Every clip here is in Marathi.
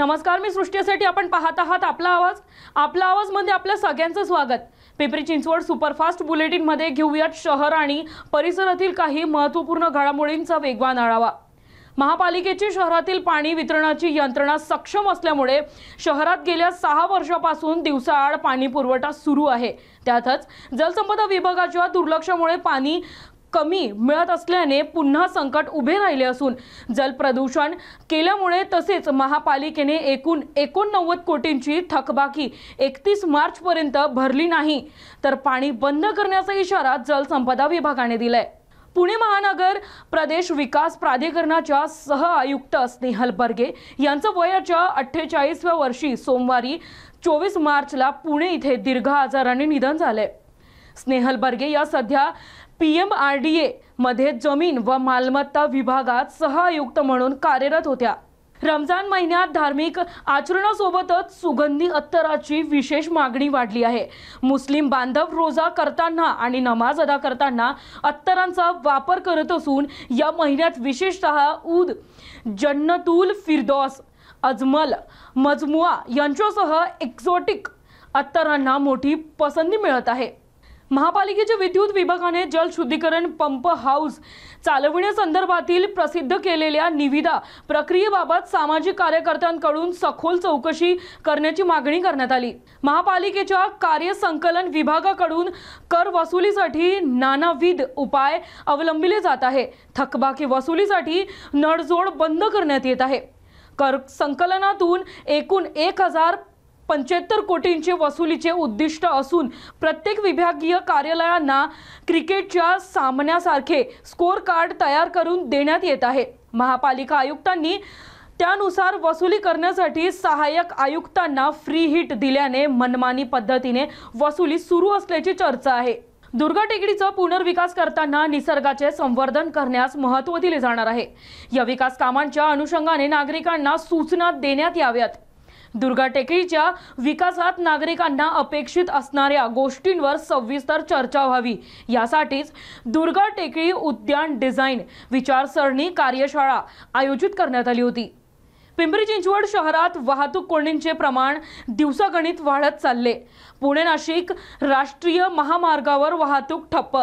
नमस्कार, मी सृष्टीसाठी आपण पाहत आहात आपला आवाज मध्ये आपल्या सगळ्यांचं स्वागत। पिंपरी चिंचवड सुपरफास्ट बुलेटिन मध्ये घेऊयात शहर आणि परिसरातील काही महत्त्वपूर्ण घडामोडींचा वेगवान आढावा। महापालिकेची शहरातील पाणी वितरणाची यंत्रणा सक्षम असल्यामुळे शहरात गेल्या 6 वर्षांपासून दिवसाआड पाणी पुरवठा सुरू आहे। त्यातच जलसंपदा विभागाच्या दुर्लक्षामुळे पाणी कमी मिळत असल्याने पुन्हा संकट उभे राहिले असून जल प्रदूषण केल्यामुळे तसेच महापालिकेने एकूण 89 कोटींची थकबाकी 31 मार्च पर्यंत भरली नाही तर पाणी बंद करण्याचा इशारा जलसंपदा विभागाने दिलाय। पुणे महानगर प्रदेश विकास प्राधिकरणाच्या सह आयुक्त स्नेहल बर्गे यांचं वयाच्या 48व्या वर्षी सोमवारी 24 मार्चला पुणे इथे दीर्घ आजाराने निधन झाले। स्नेहल बर्गे या सध्या PMRDA मध्ये जमीन व मालमत्ता विभागात सह आयुक्त म्हणून कार्यरत होत्या। रमजान महिन्यात धार्मिक आचरणासोबतच सुगंधी अत्तराची विशेष मागणी वाढली आहे। मुस्लिम बांधव रोजा करताना आणि नमाज अदा करताना अत्तरांचा वापर करत असून या महिन्यात विशेषतः ऊद, जन्नतुल फिरदौस, अजमल, मजमुआ यांच्यासह एक्झॉटिक अत्तरांना मोठी पसंती मिळत आहे। महापालिकेच्या विद्युत विभागाने जल शुद्धीकरण पंप हाऊस चालविण्यासंदर्भातील प्रसिद्ध केलेल्या निविदा प्रक्रियेबाबत सामाजिक कार्यकर्त्यांकडून सखोल चौकशी करण्याची मागणी करण्यात आली। महापालिकेच्या कार्यसंकलन विभागाकडून कर वसुलीसाठी नानाविध उपाय अवलंबिले जात आहे। थकबाकी वसुलीसाठी नळजोड बंद करण्यात येत आहे। कर संकलनातून एकूण 1075 कोटींचे वसुलीचे उद्दिष्ट असून प्रत्येक विभागीय कार्यालयांना क्रिकेटच्या सामन्यासारखे स्कोर कार्ड तयार करून देण्यात येत आहे। महापालिका आयुक्तांनी त्यानुसार वसुली करण्यासाठी सहाय्यक आयुक्तांना फ्री हिट दिल्याने मनमानी पद्धतीने वसुली सुरू असल्याची चर्चा आहे। दुर्गा टेकडीचा पुनर्विकास करताना निसर्गाचे संवर्धन करण्यास महत्त्व दिले जाणार आहे। या विकास कामांच्या अनुषंगाने नागरिकांना सूचना देण्यात याव्यात। दुर्गा टेकडीच्या विकासात नागरिकांना अपेक्षित असणाऱ्या गोष्टींवर सविस्तर चर्चा व्हावी यासाठीच दुर्गा टेकडी उद्यान डिझाइन विचारसरणी कार्यशाळा आयोजित करण्यात आली होती। पिंपरी चिंचवड शहरात वाहतूक कोंडींचे प्रमाण दिवसागणिक वाढत चालले। पुणे नाशिक राष्ट्रीय महामार्गावर वाहतूक ठप्प,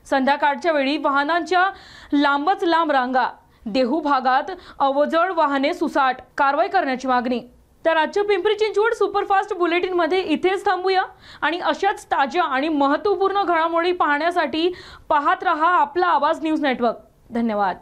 संध्याकाळच्या वेळी वाहनांच्या लांबच लांब रांगा, देहू भागात अवजड वाहने सुसाट, कारवाई करण्याची मागणी। तर आजच्या पिंपरी चिंचवड सुपरफास्ट बुलेटिन मध्ये इथेच थांबूया आणि अशाच ताज्या आणि महत्त्वपूर्ण घडामोडी पाहण्यासाठी पाहत रहा आपला आवाज न्यूज नेटवर्क। धन्यवाद।